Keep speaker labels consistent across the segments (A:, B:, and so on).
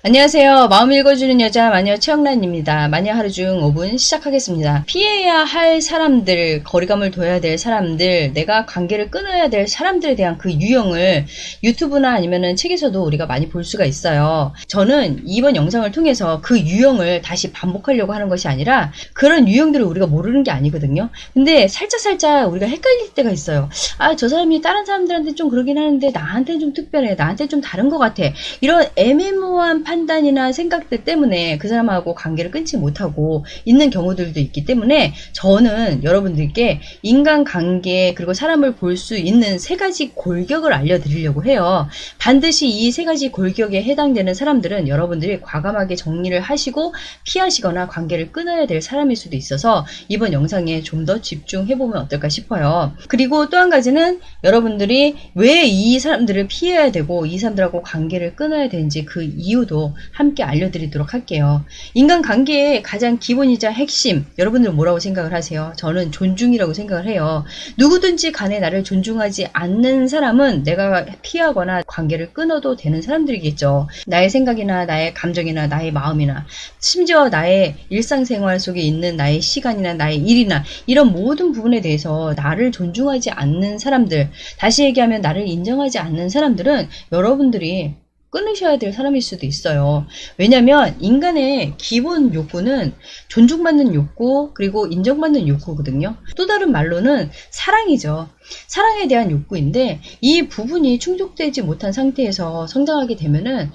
A: 안녕하세요. 마음 읽어주는 여자 마녀 최영란입니다. 마녀 하루 중 5분 시작하겠습니다. 피해야 할 사람들, 거리감을 둬야 될 사람들, 내가 관계를 끊어야 될 사람들에 대한 그 유형을 유튜브나 아니면은 책에서도 우리가 많이 볼 수가 있어요. 저는 이번 영상을 통해서 그 유형을 다시 반복하려고 하는 것이 아니라 그런 유형들을 우리가 모르는 게 아니거든요. 근데 살짝 우리가 헷갈릴 때가 있어요. 아, 저 사람이 다른 사람들한테 좀 그러긴 하는데 나한테는 좀 특별해. 나한테 좀 다른 것 같아. 이런 애매모호한 판단이나 생각들 때문에 그 사람하고 관계를 끊지 못하고 있는 경우들도 있기 때문에 저는 여러분들께 인간관계 그리고 사람을 볼 수 있는 세 가지 골격을 알려드리려고 해요. 반드시 이 세 가지 골격에 해당되는 사람들은 여러분들이 과감하게 정리를 하시고 피하시거나 관계를 끊어야 될 사람일 수도 있어서 이번 영상에 좀 더 집중해보면 어떨까 싶어요. 그리고 또 한 가지는 여러분들이 왜 이 사람들을 피해야 되고 이 사람들하고 관계를 끊어야 되는지 그 이유도 함께 알려드리도록 할게요. 인간관계의 가장 기본이자 핵심, 여러분들은 뭐라고 생각을 하세요? 저는 존중이라고 생각을 해요. 누구든지 간에 나를 존중하지 않는 사람은 내가 피하거나 관계를 끊어도 되는 사람들이겠죠. 나의 생각이나 나의 감정이나 나의 마음이나 심지어 나의 일상생활 속에 있는 나의 시간이나 나의 일이나 이런 모든 부분에 대해서 나를 존중하지 않는 사람들, 다시 얘기하면 나를 인정하지 않는 사람들은 여러분들이 끊으셔야 될 사람일 수도 있어요. 왜냐면 인간의 기본 욕구는 존중받는 욕구 그리고 인정받는 욕구거든요. 또 다른 말로는 사랑이죠. 사랑에 대한 욕구인데 이 부분이 충족되지 못한 상태에서 성장하게 되면은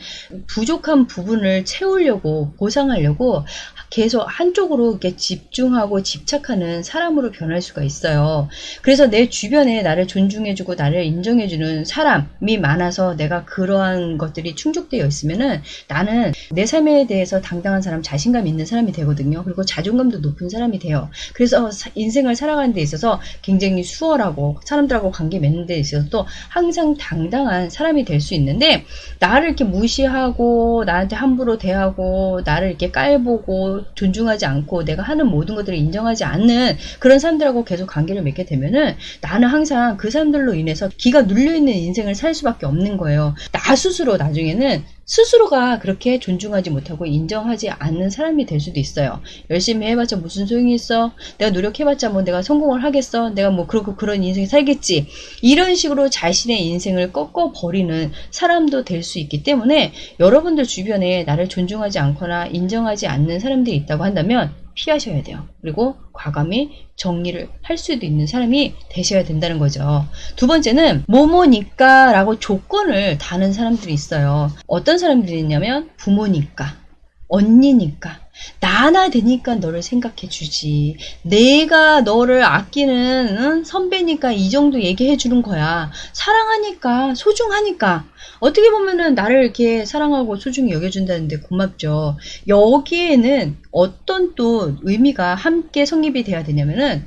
A: 부족한 부분을 채우려고 보상하려고 계속 한쪽으로 이렇게 집중하고 집착하는 사람으로 변할 수가 있어요. 그래서 내 주변에 나를 존중해주고 나를 인정해주는 사람이 많아서 내가 그러한 것들이 충족되어 있으면은 나는 내 삶에 대해서 당당한 사람, 자신감 있는 사람이 되거든요. 그리고 자존감도 높은 사람이 돼요. 그래서 인생을 살아가는 데 있어서 굉장히 수월하고 사람들하고 관계 맺는 데 있어서도 항상 당당한 사람이 될 수 있는데 나를 이렇게 무시하고 나한테 함부로 대하고 나를 이렇게 깔보고 존중하지 않고 내가 하는 모든 것들을 인정하지 않는 그런 사람들하고 계속 관계를 맺게 되면은 나는 항상 그 사람들로 인해서 기가 눌려있는 인생을 살 수밖에 없는 거예요. 나 스스로 나중에는 스스로가 그렇게 존중하지 못하고 인정하지 않는 사람이 될 수도 있어요. 열심히 해봤자 무슨 소용이 있어? 내가 노력해봤자 뭐 내가 성공을 하겠어? 내가 뭐 그런 인생 살겠지? 이런 식으로 자신의 인생을 꺾어버리는 사람도 될 수 있기 때문에 여러분들 주변에 나를 존중하지 않거나 인정하지 않는 사람들이 있다고 한다면 피하셔야 돼요. 그리고 과감히 정리를 할 수도 있는 사람이 되셔야 된다는 거죠. 두 번째는 뭐뭐니까 라고 조건을 다는 사람들이 있어요. 어떤 사람들이 있냐면 부모니까, 언니니까, 나나 되니까 너를 생각해 주지. 내가 너를 아끼는 선배니까 이 정도 얘기해 주는 거야. 사랑하니까, 소중하니까. 어떻게 보면은 나를 이렇게 사랑하고 소중히 여겨준다는데 고맙죠. 여기에는 어떤 또 의미가 함께 성립이 돼야 되냐면은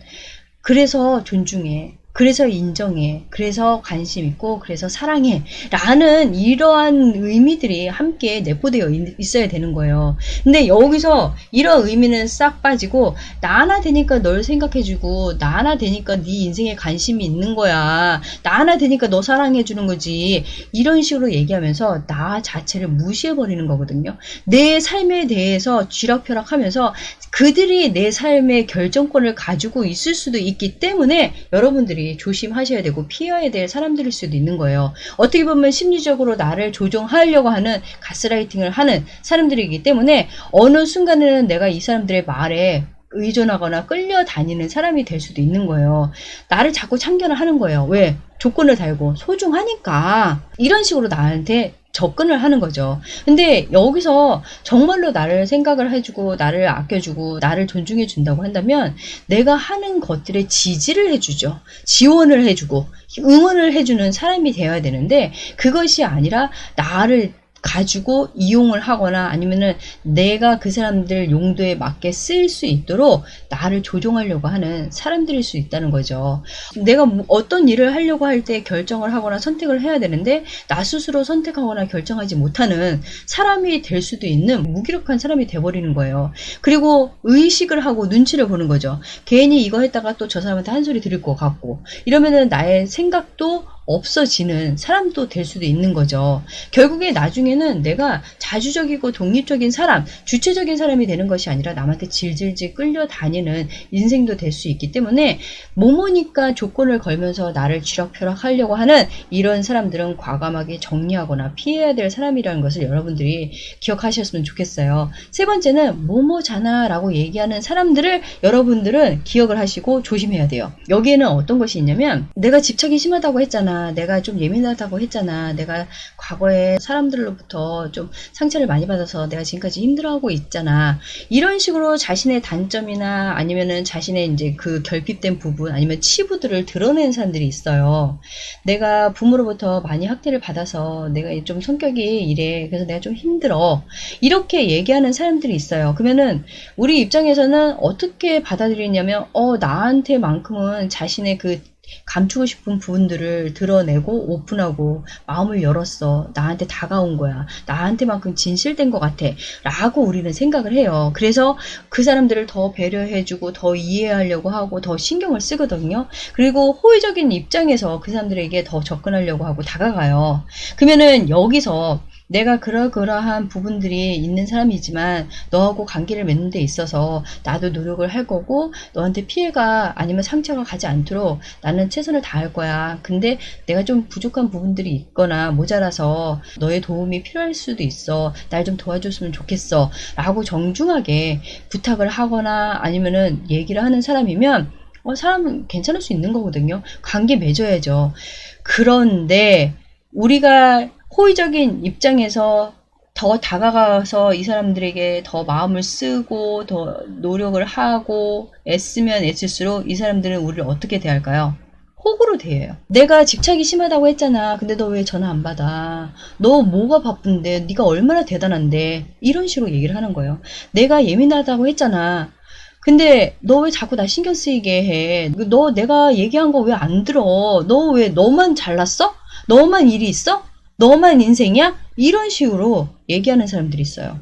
A: 그래서 존중해. 그래서 인정해. 그래서 관심 있고 그래서 사랑해. 라는 이러한 의미들이 함께 내포되어 있어야 되는 거예요. 근데 여기서 이런 의미는 싹 빠지고 나나 되니까 널 생각해주고 나나 되니까 네 인생에 관심이 있는 거야. 나나 되니까 너 사랑해주는 거지. 이런 식으로 얘기하면서 나 자체를 무시해버리는 거거든요. 내 삶에 대해서 쥐락펴락하면서 그들이 내 삶의 결정권을 가지고 있을 수도 있기 때문에 여러분들이 조심하셔야 되고 피해야 될 사람들일 수도 있는 거예요. 어떻게 보면 심리적으로 나를 조종하려고 하는 가스라이팅을 하는 사람들이기 때문에 어느 순간에는 내가 이 사람들의 말에 의존하거나 끌려다니는 사람이 될 수도 있는 거예요. 나를 자꾸 참견을 하는 거예요. 왜? 조건을 달고 소중하니까 이런 식으로 나한테 접근을 하는 거죠. 근데 여기서 정말로 나를 생각을 해주고 나를 아껴주고 나를 존중해 준다고 한다면 내가 하는 것들에 지지를 해주죠. 지원을 해주고 응원을 해주는 사람이 되어야 되는데 그것이 아니라 나를 가지고 이용을 하거나 아니면은 내가 그 사람들 용도에 맞게 쓰일 수 있도록 나를 조종하려고 하는 사람들일 수 있다는 거죠. 내가 어떤 일을 하려고 할 때 결정을 하거나 선택을 해야 되는데 나 스스로 선택하거나 결정하지 못하는 사람이 될 수도 있는 무기력한 사람이 돼버리는 거예요. 그리고 의식을 하고 눈치를 보는 거죠. 괜히 이거 했다가 또 저 사람한테 한 소리 들을 것 같고 이러면은 나의 생각도 없어지는 사람도 될 수도 있는 거죠. 결국에 나중에는 내가 자주적이고 독립적인 사람, 주체적인 사람이 되는 것이 아니라 남한테 질질질 끌려다니는 인생도 될 수 있기 때문에 뭐뭐니까 조건을 걸면서 나를 쥐락펴락 하려고 하는 이런 사람들은 과감하게 정리하거나 피해야 될 사람이라는 것을 여러분들이 기억하셨으면 좋겠어요. 세 번째는 뭐뭐잖아 라고 얘기하는 사람들을 여러분들은 기억을 하시고 조심해야 돼요. 여기에는 어떤 것이 있냐면 내가 집착이 심하다고 했잖아. 내가 좀 예민하다고 했잖아. 내가 과거에 사람들로부터 좀 상처를 많이 받아서 내가 지금까지 힘들어하고 있잖아. 이런 식으로 자신의 단점이나 아니면은 자신의 이제 그 결핍된 부분 아니면 치부들을 드러내는 사람들이 있어요. 내가 부모로부터 많이 학대를 받아서 내가 좀 성격이 이래. 그래서 내가 좀 힘들어. 이렇게 얘기하는 사람들이 있어요. 그러면은 우리 입장에서는 어떻게 받아들이냐면 나한테만큼은 자신의 그 감추고 싶은 부분들을 드러내고 오픈하고 마음을 열었어. 나한테 다가온 거야. 나한테만큼 진실된 것 같아. 라고 우리는 생각을 해요. 그래서 그 사람들을 더 배려해주고 더 이해하려고 하고 더 신경을 쓰거든요. 그리고 호의적인 입장에서 그 사람들에게 더 접근하려고 하고 다가가요. 그러면은 여기서 내가 그러한 부분들이 있는 사람이지만 너하고 관계를 맺는 데 있어서 나도 노력을 할 거고 너한테 피해가 아니면 상처가 가지 않도록 나는 최선을 다할 거야. 근데 내가 좀 부족한 부분들이 있거나 모자라서 너의 도움이 필요할 수도 있어. 날 좀 도와줬으면 좋겠어. 라고 정중하게 부탁을 하거나 아니면은 얘기를 하는 사람이면 사람은 괜찮을 수 있는 거거든요. 관계 맺어야죠. 그런데 우리가 호의적인 입장에서 더 다가가서 이 사람들에게 더 마음을 쓰고 더 노력을 하고 애쓰면 애쓸수록 이 사람들은 우리를 어떻게 대할까요? 호구로 대해요. 내가 집착이 심하다고 했잖아. 근데 너 왜 전화 안 받아? 너 뭐가 바쁜데? 네가 얼마나 대단한데? 이런 식으로 얘기를 하는 거예요. 내가 예민하다고 했잖아. 근데 너 왜 자꾸 나 신경 쓰이게 해? 너 내가 얘기한 거 왜 안 들어? 너 왜 너만 잘났어? 너만 일이 있어? 너만 인생이야? 이런 식으로 얘기하는 사람들이 있어요.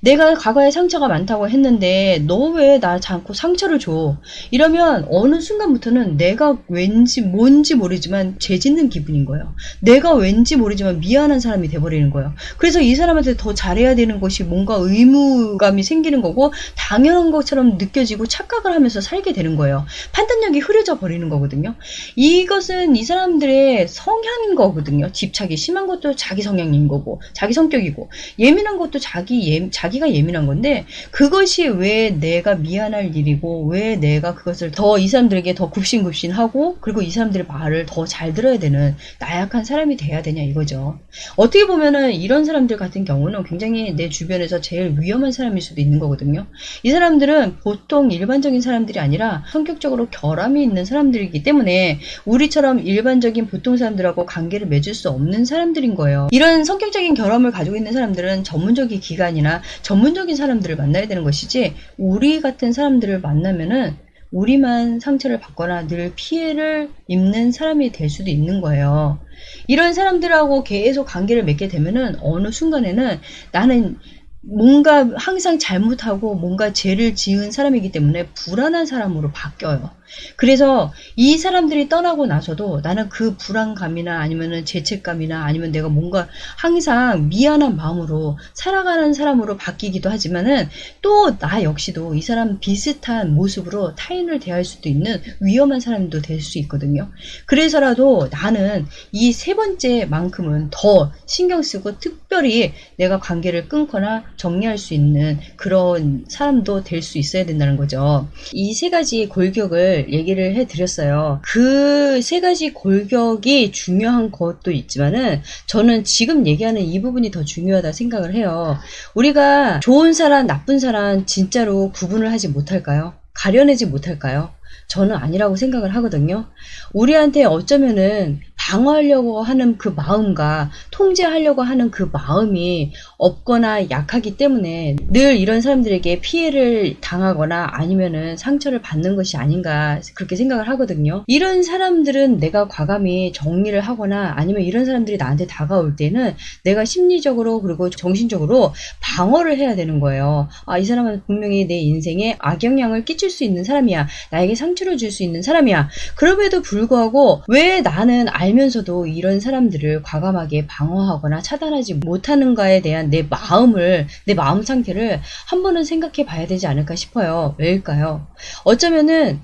A: 내가 과거에 상처가 많다고 했는데 너 왜 나 자꾸 상처를 줘? 이러면 어느 순간부터는 내가 왠지 뭔지 모르지만 죄 짓는 기분인 거예요. 내가 왠지 모르지만 미안한 사람이 돼버리는 거예요. 그래서 이 사람한테 더 잘해야 되는 것이 뭔가 의무감이 생기는 거고 당연한 것처럼 느껴지고 착각을 하면서 살게 되는 거예요. 판단력이 흐려져 버리는 거거든요. 이것은 이 사람들의 성향인 거거든요. 집착이 심한 것도 자기 성향인 거고 자기 성격이고 예민한 것도 자기가 예민한 건데 그것이 왜 내가 미안할 일이고 왜 내가 그것을 더 이 사람들에게 더 굽신굽신하고 그리고 이 사람들의 말을 더 잘 들어야 되는 나약한 사람이 돼야 되냐 이거죠. 어떻게 보면은 이런 사람들 같은 경우는 굉장히 내 주변에서 제일 위험한 사람일 수도 있는 거거든요. 이 사람들은 보통 일반적인 사람들이 아니라 성격적으로 결함이 있는 사람들이기 때문에 우리처럼 일반적인 보통 사람들하고 관계를 맺을 수 없는 사람들인 거예요. 이런 성격적인 결함을 가지고 있는 사람들은 전문적인 기관이나 전문적인 사람들을 만나야 되는 것이지 우리 같은 사람들을 만나면은 우리만 상처를 받거나 늘 피해를 입는 사람이 될 수도 있는 거예요. 이런 사람들하고 계속 관계를 맺게 되면은 어느 순간에는 나는 뭔가 항상 잘못하고 뭔가 죄를 지은 사람이기 때문에 불안한 사람으로 바뀌어요. 그래서 이 사람들이 떠나고 나서도 나는 그 불안감이나 아니면은 죄책감이나 아니면 내가 뭔가 항상 미안한 마음으로 살아가는 사람으로 바뀌기도 하지만은 또 나 역시도 이 사람 비슷한 모습으로 타인을 대할 수도 있는 위험한 사람도 될 수 있거든요. 그래서라도 나는 이 세 번째만큼은 더 신경 쓰고 특별히 내가 관계를 끊거나 정리할 수 있는 그런 사람도 될 수 있어야 된다는 거죠. 이 세 가지 골격을 얘기를 해드렸어요. 그 세 가지 골격이 중요한 것도 있지만은 저는 지금 얘기하는 이 부분이 더 중요하다 생각을 해요. 우리가 좋은 사람, 나쁜 사람 진짜로 구분을 하지 못할까요? 가려내지 못할까요? 저는 아니라고 생각을 하거든요. 우리한테 어쩌면은 방어하려고 하는 그 마음과 통제하려고 하는 그 마음이 없거나 약하기 때문에 늘 이런 사람들에게 피해를 당하거나 아니면은 상처를 받는 것이 아닌가 그렇게 생각을 하거든요. 이런 사람들은 내가 과감히 정리를 하거나 아니면 이런 사람들이 나한테 다가올 때는 내가 심리적으로 그리고 정신적으로 방어를 해야 되는 거예요. 이 사람은 분명히 내 인생에 악영향을 끼칠 수 있는 사람이야. 나에게 상처를 줄 수 있는 사람이야. 그럼에도 불구하고 왜 나는 알면서도 이런 사람들을 과감하게 방어하거나 차단하지 못하는가에 대한 내 마음 상태를 한 번은 생각해 봐야 되지 않을까 싶어요. 왜일까요? 어쩌면은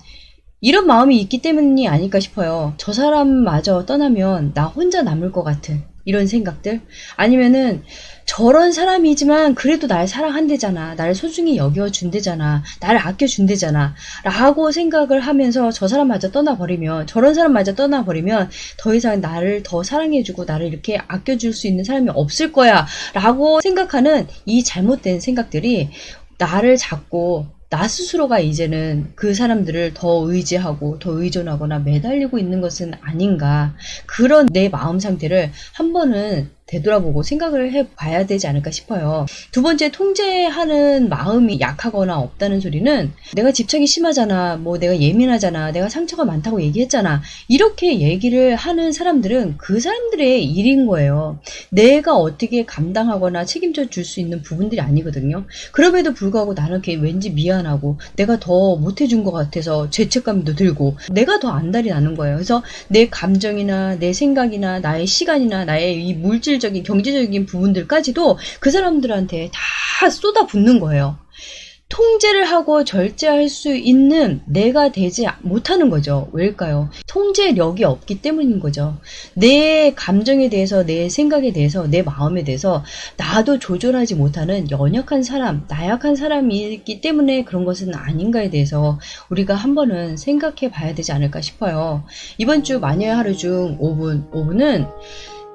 A: 이런 마음이 있기 때문이 아닐까 싶어요. 저 사람마저 떠나면 나 혼자 남을 것 같은 이런 생각들? 아니면은 저런 사람이지만 그래도 날 사랑한대잖아. 나를 소중히 여겨준대잖아. 나를 아껴준대잖아. 라고 생각을 하면서 저 사람마저 떠나버리면, 저런 사람마저 떠나버리면 더 이상 나를 더 사랑해주고 나를 이렇게 아껴줄 수 있는 사람이 없을 거야. 라고 생각하는 이 잘못된 생각들이 나를 잡고 나 스스로가 이제는 그 사람들을 더 의지하고 더 의존하거나 매달리고 있는 것은 아닌가. 그런 내 마음 상태를 한 번은 되돌아보고 생각을 해봐야 되지 않을까 싶어요. 두 번째, 통제하는 마음이 약하거나 없다는 소리는 내가 집착이 심하잖아, 뭐 내가 예민하잖아, 내가 상처가 많다고 얘기했잖아, 이렇게 얘기를 하는 사람들은 그 사람들의 일인 거예요. 내가 어떻게 감당하거나 책임져 줄 수 있는 부분들이 아니거든요. 그럼에도 불구하고 나는 왠지 미안하고 내가 더 못해준 것 같아서 죄책감도 들고 내가 더 안달이 나는 거예요. 그래서 내 감정이나 내 생각이나 나의 시간이나 나의 이 물질적인 경제적인 부분들까지도 그 사람들한테 다 쏟아붓는 거예요. 통제를 하고 절제할 수 있는 내가 되지 못하는 거죠. 왜일까요? 통제력이 없기 때문인 거죠. 내 감정에 대해서, 내 생각에 대해서, 내 마음에 대해서 나도 조절하지 못하는 연약한 사람, 나약한 사람이기 때문에 그런 것은 아닌가에 대해서 우리가 한 번은 생각해 봐야 되지 않을까 싶어요. 이번 주 마녀의 하루 중 5분은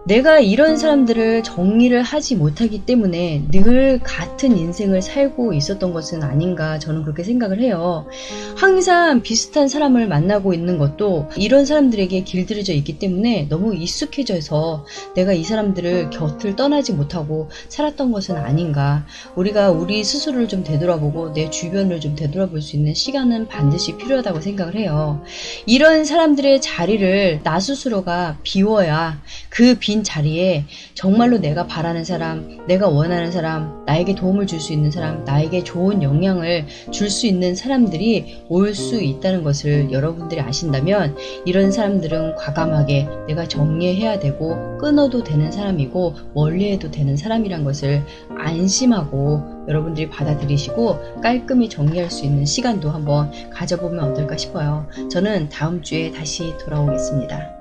A: 내가 이런 사람들을 정리를 하지 못하기 때문에 늘 같은 인생을 살고 있었던 것은 아닌가, 저는 그렇게 생각을 해요. 항상 비슷한 사람을 만나고 있는 것도 이런 사람들에게 길들여져 있기 때문에 너무 익숙해져서 내가 이 사람들을 곁을 떠나지 못하고 살았던 것은 아닌가. 우리가 우리 스스로를 좀 되돌아보고 내 주변을 좀 되돌아볼 수 있는 시간은 반드시 필요하다고 생각을 해요. 이런 사람들의 자리를 나 스스로가 비워야 그 빈 자리에 정말로 내가 바라는 사람, 내가 원하는 사람, 나에게 도움을 줄 수 있는 사람, 나에게 좋은 영향을 줄 수 있는 사람들이 올 수 있다는 것을 여러분들이 아신다면 이런 사람들은 과감하게 내가 정리해야 되고 끊어도 되는 사람이고 멀리해도 되는 사람이란 것을 안심하고 여러분들이 받아들이시고 깔끔히 정리할 수 있는 시간도 한번 가져보면 어떨까 싶어요. 저는 다음 주에 다시 돌아오겠습니다.